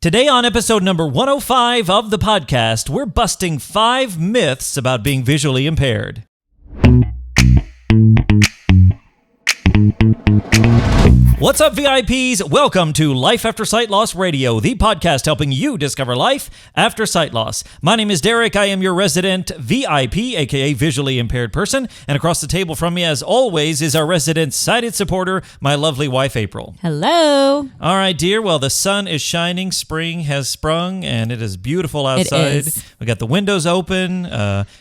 Today on episode number 105 of the podcast, we're busting 5 myths about being visually impaired. What's up, VIPs? Welcome to Life After Sight Loss Radio, the podcast helping you discover life after sight loss. My name is Derek. I am your resident VIP, aka visually impaired person. And across the table from me, as always, is our resident sighted supporter, my lovely wife, April. Hello. All right, dear. Well, the sun is shining. Spring has sprung, and it is beautiful outside. It is. We got the windows open.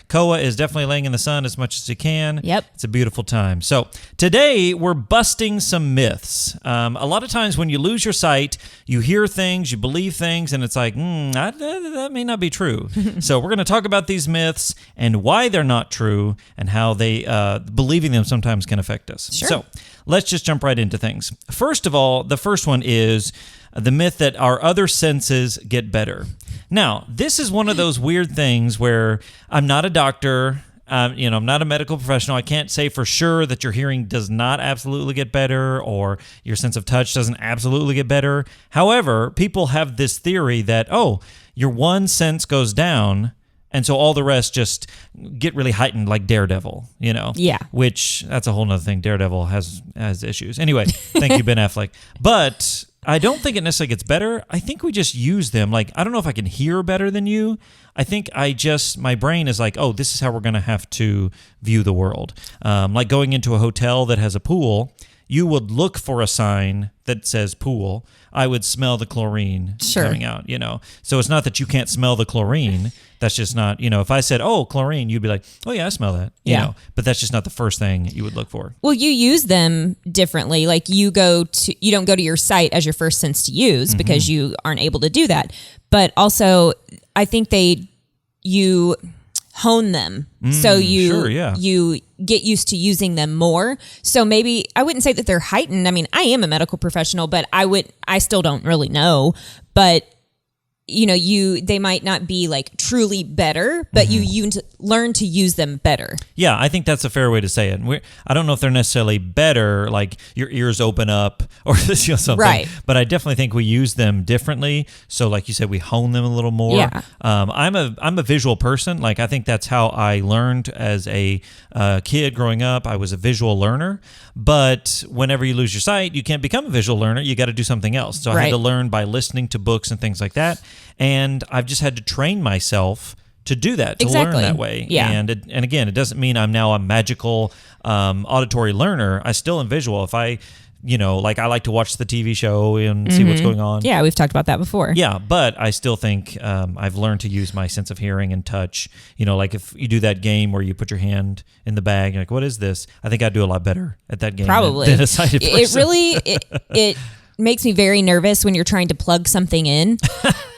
Koa is definitely laying in the sun as much as he can. Yep. It's a beautiful time. So today, we're busting some myths. A lot of times when you lose your sight, you hear things, you believe things, and it's like, that may not be true. So we're going to talk about these myths and why they're not true and how they believing them sometimes can affect us. Sure. So let's just jump right into things. First of all, the first one is the myth that our other senses get better. Now, this is one of those weird things where I'm not a doctor. I'm not a medical professional. I can't say for sure that your hearing does not absolutely get better or your sense of touch doesn't absolutely get better. However, people have this theory that, your one sense goes down, and so all the rest just get really heightened, like Daredevil, Yeah. Which, that's a whole nother thing. Daredevil has my Anyway, thank you, Ben Affleck. But I don't think it necessarily gets better. I think we just use them. Like, I don't know if I can hear better than you. I think my brain is like, this is how we're going to have to view the world. Like going into a hotel that has a pool, you would look for a sign that says pool. I would smell the chlorine coming out, So it's not that you can't smell the chlorine. That's just not, if I said, chlorine, you'd be like, oh yeah, I smell that, you know. But that's just not the first thing you would look for. Well, you use them differently. Like you don't go to your sight as your first sense to use because you aren't able to do that. But also, I think you hone them. So you get used to using them more. So maybe I wouldn't say that they're heightened. I mean, I am a medical professional, but I still don't really know. But they might not be like truly better, but you learn to use them better. Yeah, I think that's a fair way to say it. I don't know if they're necessarily better, like your ears open up or something. Right. But I definitely think we use them differently. So like you said, we hone them a little more. Yeah. I'm a visual person. Like I think that's how I learned as a kid growing up. I was a visual learner. But whenever you lose your sight, you can't become a visual learner. You got to do something else. So I had to learn by listening to books and things like that. And I've just had to train myself to do that, to learn that way. Yeah. And again, it doesn't mean I'm now a magical auditory learner. I still am visual. If I, I like to watch the TV show and see what's going on. Yeah, we've talked about that before. Yeah, but I still think I've learned to use my sense of hearing and touch. Like if you do that game where you put your hand in the bag, you're like, what is this? I think I'd do a lot better at that game than a sighted person. It really, it makes me very nervous when you're trying to plug something in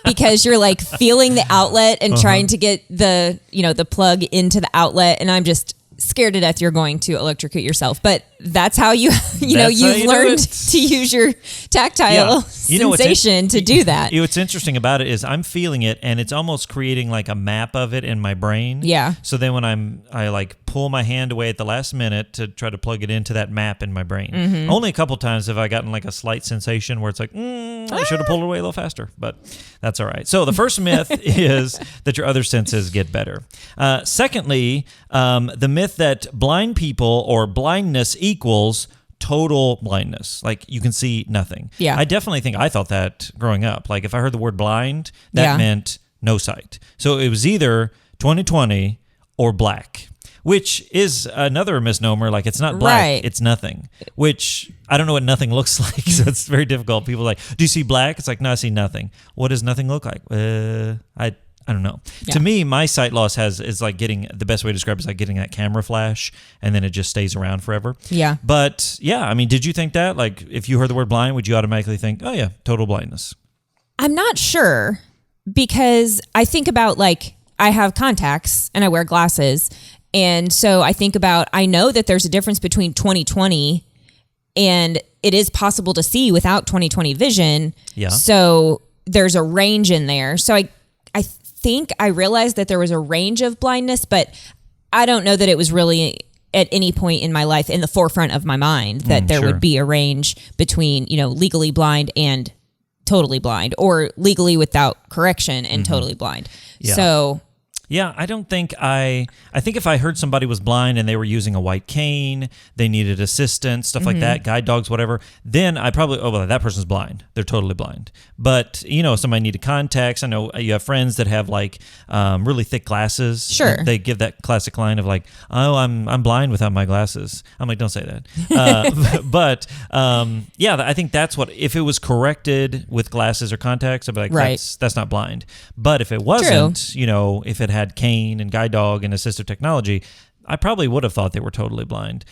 because you're like feeling the outlet and trying to get the plug into the outlet. And I'm just scared to death you're going to electrocute yourself. But that's how you've learned to use your tactile sensation to do that. What's interesting about it is I'm feeling it and it's almost creating like a map of it in my brain. Yeah. So then when I like pull my hand away at the last minute to try to plug it into that map in my brain. Only a couple times have I gotten like a slight sensation where it's like, I should have pulled it away a little faster, but that's all right. So the first myth is that your other senses get better. Secondly, the myth that blind people or blindness equals total blindness. Like you can see nothing. Yeah. I definitely think I thought that growing up. Like if I heard the word blind, that meant no sight. So it was either 20/20 or black, which is another misnomer. Like it's not black, it's nothing, which I don't know what nothing looks like. So it's very difficult. People are like, do you see black? It's like, no, I see nothing. What does nothing look like? I don't know. Yeah. To me, my sight loss is like the best way to describe it is like getting that camera flash and then it just stays around forever. Yeah. But yeah, I mean, did you think that? Like if you heard the word blind, would you automatically think, oh yeah, total blindness? I'm not sure because I think about like I have contacts and I wear glasses. And so I know that there's a difference between 20/20 and it is possible to see without 20/20 vision. Yeah. So there's a range in there. So I think I realized that there was a range of blindness, but I don't know that it was really at any point in my life in the forefront of my mind that there would be a range between, legally blind and totally blind, or legally without correction and totally blind. Yeah. So yeah, I don't think I think if I heard somebody was blind and they were using a white cane, they needed assistance, stuff like that, guide dogs, whatever, then I probably, well, that person's blind. They're totally blind. But, somebody needed contacts. I know you have friends that have like really thick glasses. Sure. They give that classic line of like, oh, I'm blind without my glasses. I'm like, don't say that. But yeah, I think that's what, if it was corrected with glasses or contacts, I'd be like, right. that's not blind. But if it wasn't, if it had cane and guide dog and assistive technology, I probably would have thought they were totally blind.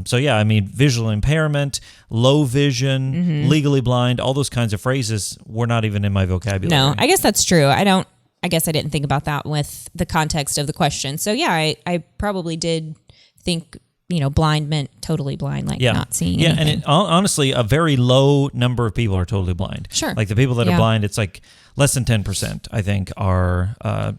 So yeah, I mean, visual impairment, low vision, legally blind, all those kinds of phrases were not even in my vocabulary. No, I guess that's true. I guess I didn't think about that with the context of the question. So yeah, I probably did think, blind meant totally blind, like not seeing anything. And honestly, a very low number of people are totally blind. Sure. Like the people that are blind, it's like less than 10%, I think, are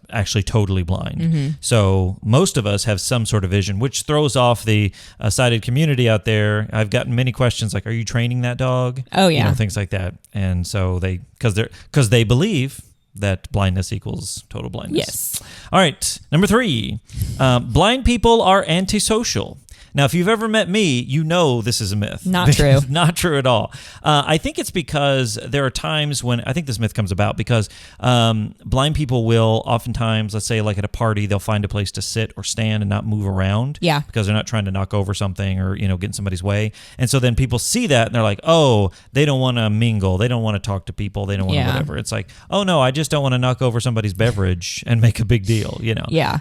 actually totally blind. So most of us have some sort of vision, which throws off the sighted community out there. I've gotten many questions like, are you training that dog? Oh, yeah. Things like that. And so because they believe that blindness equals total blindness. Yes. All right. Number 3, blind people are antisocial. Now, if you've ever met me, you know this is a myth. Not true. Not true at all. I think it's because there are times when, I think this myth comes about because blind people will oftentimes, let's say like at a party, they'll find a place to sit or stand and not move around. Yeah. Because they're not trying to knock over something or, get in somebody's way. And so then people see that and they're like, oh, they don't want to mingle. They don't want to talk to people. They don't want to whatever. It's like, oh no, I just don't want to knock over somebody's beverage and make a big deal, Yeah.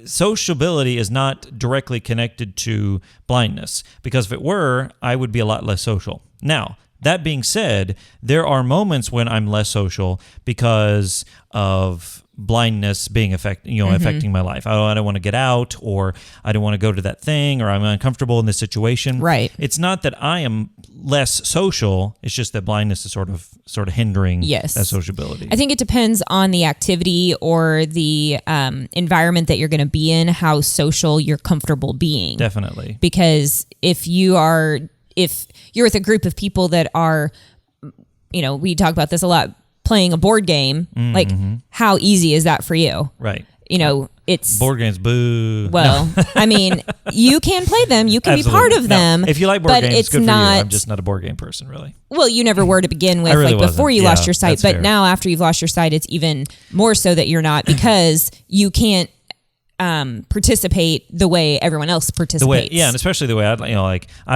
Sociability is not directly connected to blindness, because if it were, I would be a lot less social. Now, that being said, there are moments when I'm less social because of blindness being affecting my life. I don't want to get out, or I don't want to go to that thing, or I'm uncomfortable in this situation. Right. It's not that I am less social. It's just that blindness is sort of hindering that sociability. I think it depends on the activity or the environment that you're going to be in, how social you're comfortable being. Definitely. Because if you're with a group of people that are, we talk about this a lot, playing a board game, like how easy is that for you? Right. It's board games. Boo. Well, no. I mean, you can play them. You can be part of them. If you like board games, it's good not, for you. I'm just not a board game person, really. Well, you never were to begin with, really before you lost your sight. But fair. now, after you've lost your sight, it's even more so that you're not, because you can't participate the way everyone else participates. And especially the way I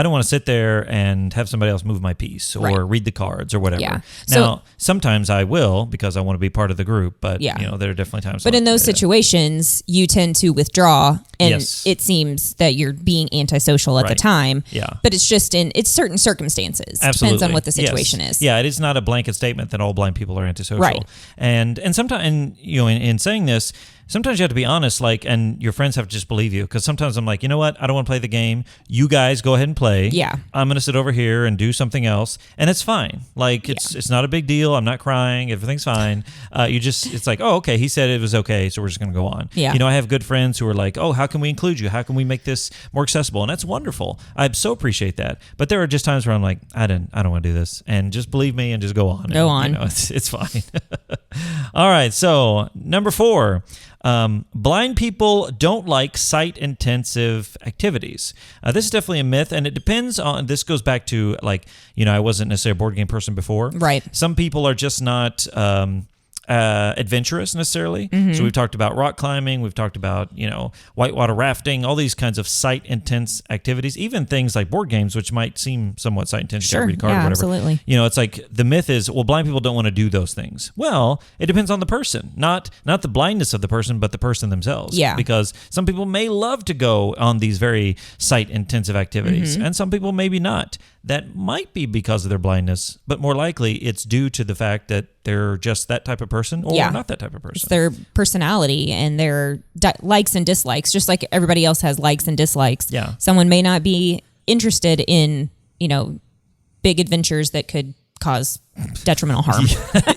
don't want to sit there and have somebody else move my piece or read the cards or whatever. Yeah. Now, sometimes I will because I want to be part of the group, but there are definitely times. But in those situations, you tend to withdraw, and Yes. it seems that you're being antisocial at the time. Yeah. But it's just it's certain circumstances. Absolutely. Depends on what the situation is. Yeah, it is not a blanket statement that all blind people are antisocial. Right. And sometimes, in saying this, sometimes you have to be honest, and your friends have to just believe you. Because sometimes I'm like, you know what? I don't want to play the game. You guys go ahead and play. Yeah. I'm going to sit over here and do something else. And it's fine. It's not a big deal. I'm not crying. Everything's fine. It's like, oh, okay. He said it was okay. So we're just going to go on. Yeah. I have good friends who are like, oh, how can we include you? How can we make this more accessible? And that's wonderful. I so appreciate that. But there are just times where I'm like, I don't want to do this. And just believe me and just go on. Go on. It's fine. All right. So number 4. Blind people don't like sight-intensive activities. This is definitely a myth, and it depends on. This goes back to I wasn't necessarily a board game person before. Right. Some people are just not adventurous necessarily. So we've talked about rock climbing, we've talked about whitewater rafting, all these kinds of sight intense activities, even things like board games, which might seem somewhat sight intense. Sure, read a card or yeah, whatever. absolutely. It's like the myth is, well, blind people don't want to do those things. Well, it depends on the person, not the blindness of the person, but the person themselves. Yeah. Because some people may love to go on these very sight intensive activities, and some people maybe not. That might be because of their blindness, but more likely it's due to the fact that they're just that type of person or not that type of person. It's their personality and their likes and dislikes, just like everybody else has likes and dislikes. Yeah. Someone may not be interested in, big adventures that could cause detrimental harm.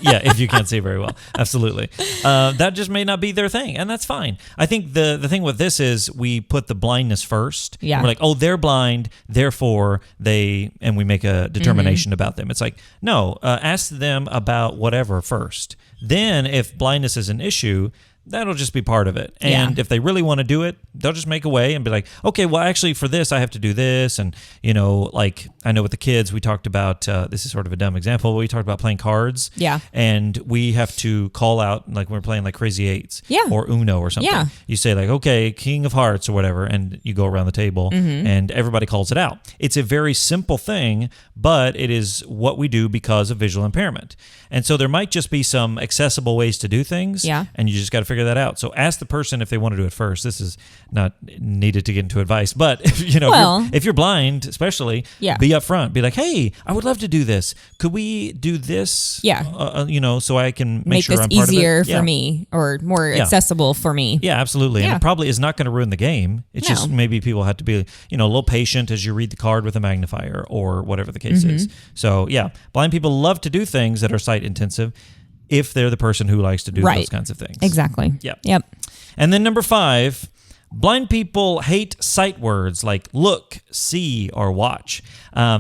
Yeah, if you can't see very well. Absolutely. That just may not be their thing, and that's fine. I think the thing with this is we put the blindness first. Yeah. We're like, oh, they're blind, therefore and we make a determination about them. It's like, no, ask them about whatever first. Then if blindness is an issue, that'll just be part of it. And if they really want to do it, they'll just make a way and be like, okay, well, actually for this, I have to do this. And, like I know with the kids, we talked about, this is sort of a dumb example, but we talked about playing cards. Yeah. And we have to call out, like we're playing like Crazy Eights or Uno or something. Yeah. You say like, okay, King of Hearts or whatever, and you go around the table and everybody calls it out. It's a very simple thing, but it is what we do because of visual impairment. And so there might just be some accessible ways to do things. Yeah. And you just got to figure that out. So ask the person if they want to do it first. This is not needed to get into advice, but if you're blind, especially, be upfront. Be like, hey, I would love to do this. Could we do this? Yeah. So I can make sure this I'm part of it. easier for me or more accessible for me. Yeah, absolutely. Yeah. And it probably is not going to ruin the game. It's just maybe people have to be, a little patient as you read the card with a magnifier or whatever the case is. So yeah, blind people love to do things that are sight intensive if they're the person who likes to do those kinds of things. Exactly. Yep. And then number 5, blind people hate sight words like look, see, or watch.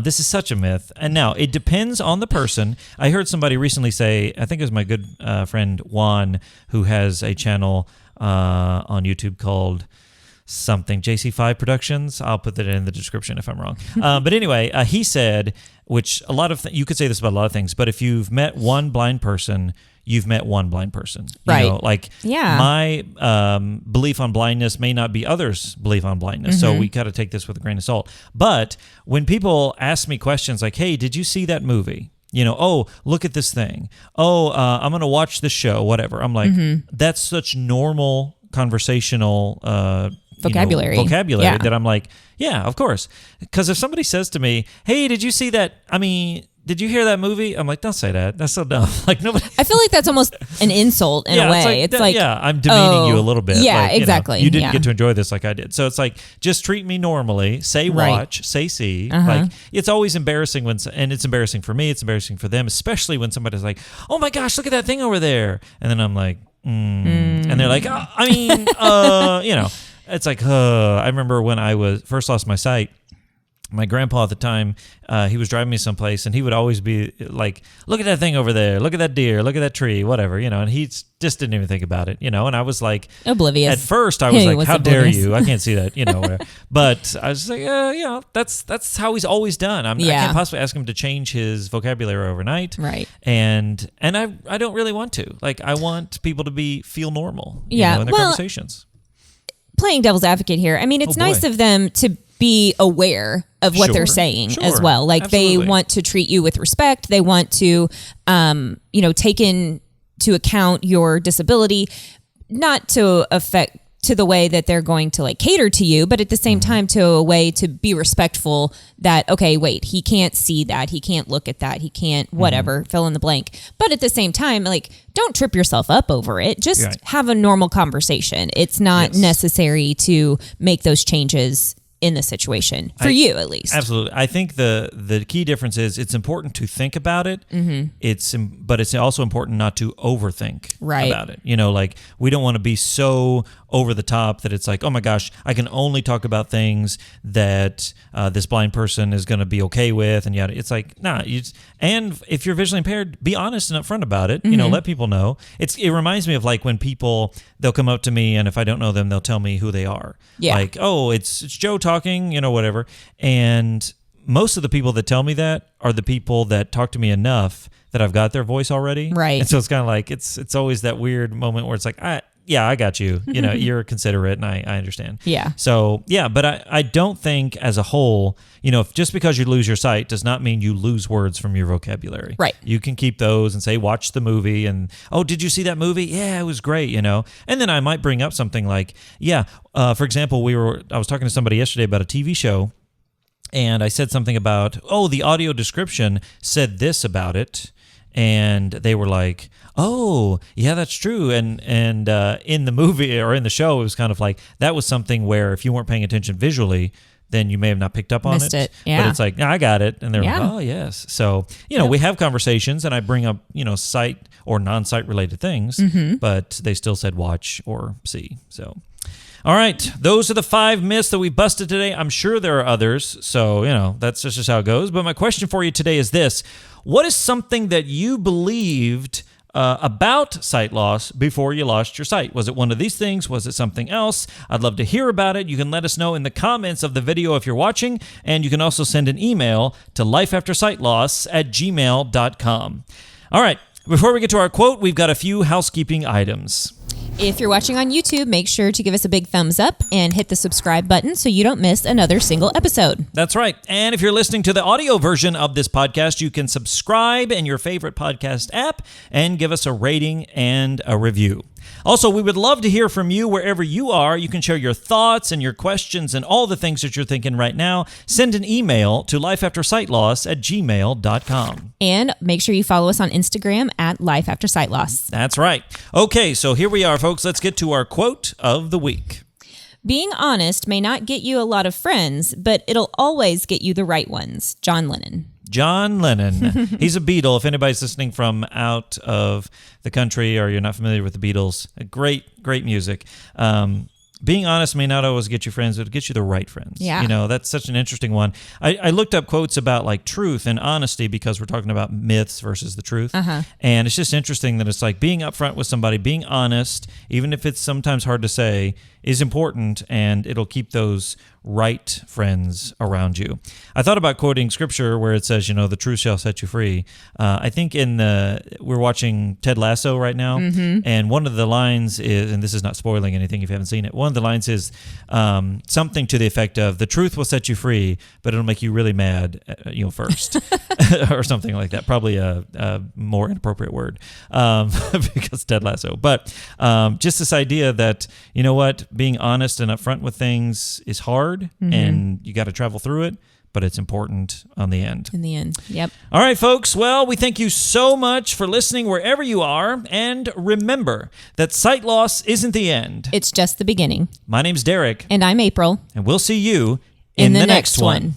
This is such a myth. And now it depends on the person. I heard somebody recently say, I think it was my good friend Juan, who has a channel on YouTube called something, JC5 Productions. I'll put that in the description if I'm wrong. But anyway, he said, which a lot of you could say this about a lot of things, but if you've met one blind person, you've met one blind person. My belief on blindness may not be others' belief on blindness. So we got to take this with a grain of salt. But when people ask me questions like, hey, did you see that movie? Oh, look at this thing. Oh, I'm going to watch this show, whatever. I'm like, that's such normal conversational vocabulary that I'm like, yeah, of course. Because if somebody says to me, hey, did you see that? Did you hear that movie? I'm like, don't say that. That's so dumb. Like nobody. I feel like that's almost an insult in a way. It's like, I'm demeaning you a little bit. Yeah, like, exactly. You didn't get to enjoy this like I did. So it's like, just treat me normally. Say watch. Say see. Like it's always embarrassing and it's embarrassing for me. It's embarrassing for them, especially when somebody's like, oh my gosh, look at that thing over there. And then I'm like, and they're like, it's like, I remember when I first lost my sight. My grandpa at the time, he was driving me someplace, and he would always be like, look at that thing over there, look at that deer, look at that tree, whatever, and he just didn't even think about it, and I was like, oblivious. At first, I was like, how dare you? I can't see that, But I was like, that's how he's always done. I can't possibly ask him to change his vocabulary overnight. Right. And I don't really want to. Like, I want people to feel normal, in their conversations. Playing devil's advocate here, it's nice of them to be aware of what they're saying as well. Like Absolutely. They want to treat you with respect. They want to, take into account your disability, not to affect to the way that they're going to like cater to you, but at the same time to a way to be respectful that, okay, wait, he can't see that. He can't look at that. He can't whatever, fill in the blank. But at the same time, like, don't trip yourself up over it. Just have a normal conversation. It's not necessary to make those changes in the situation for you, at least. Absolutely. I think the key difference is it's important to think about it. But it's also important not to overthink about it. Like we don't want to be so over the top that it's like, oh my gosh, I can only talk about things that this blind person is going to be okay with, and yet it's like, nah. And if you're visually impaired, be honest and upfront about it. Let people know. It reminds me of like when they'll come up to me, and if I don't know them, they'll tell me who they are. Yeah. Like, oh, it's Joe talking, whatever. And most of the people that tell me that are the people that talk to me enough that I've got their voice already. Right. And so it's kind of like it's always that weird moment where it's like, I got you. You're considerate, and I understand. Yeah. So, but I don't think as a whole, if just because you lose your sight does not mean you lose words from your vocabulary. Right. You can keep those and say, watch the movie, and, oh, did you see that movie? Yeah, it was great, And then I might bring up something like, for example, I was talking to somebody yesterday about a TV show, and I said something about, oh, the audio description said this about it. And they were like, oh, yeah, that's true. And in the movie or in the show, it was kind of like that was something where if you weren't paying attention visually, then you may have not picked up on Missed it. But Yeah. it's like, I got it. And they're Yeah. like, oh, yes. So, we have conversations and I bring up, sight or non-sight related things, but they still said watch or see. So, all right. Those are the 5 myths that we busted today. I'm sure there are others. So, that's just how it goes. But my question for you today is this. What is something that you believed about sight loss before you lost your sight? Was it one of these things? Was it something else? I'd love to hear about it. You can let us know in the comments of the video if you're watching, and you can also send an email to lifeaftersightloss@gmail.com. All right, before we get to our quote, we've got a few housekeeping items. If you're watching on YouTube, make sure to give us a big thumbs up and hit the subscribe button so you don't miss another single episode. That's right. And if you're listening to the audio version of this podcast, you can subscribe in your favorite podcast app and give us a rating and a review. Also, we would love to hear from you wherever you are. You can share your thoughts and your questions and all the things that you're thinking right now. Send an email to lifeaftersightloss@gmail.com. And make sure you follow us on Instagram at lifeaftersightloss. That's right. Okay, so here we are, folks. Let's get to our quote of the week. Being honest may not get you a lot of friends, but it'll always get you the right ones. John Lennon. John Lennon. He's a Beatle. If anybody's listening from out of the country or you're not familiar with the Beatles, great, great music. Being honest may not always get you friends, but it'll get you the right friends. Yeah. That's such an interesting one. I looked up quotes about like truth and honesty because we're talking about myths versus the truth. And it's just interesting that it's like being upfront with somebody, being honest, even if it's sometimes hard to say, is important, and it'll keep those right friends around you. I thought about quoting scripture where it says, the truth shall set you free. I think we're watching Ted Lasso right now, and one of the lines is, and this is not spoiling anything if you haven't seen it, one of the lines is something to the effect of, the truth will set you free, but it'll make you really mad, first, or something like that. Probably a more inappropriate word because Ted Lasso. But just this idea that, being honest and upfront with things is hard, and you got to travel through it, but it's important on the end. In the end, yep. All right, folks. Well, we thank you so much for listening wherever you are, and remember that sight loss isn't the end. It's just the beginning. My name's Derek. And I'm April. And we'll see you in the next one.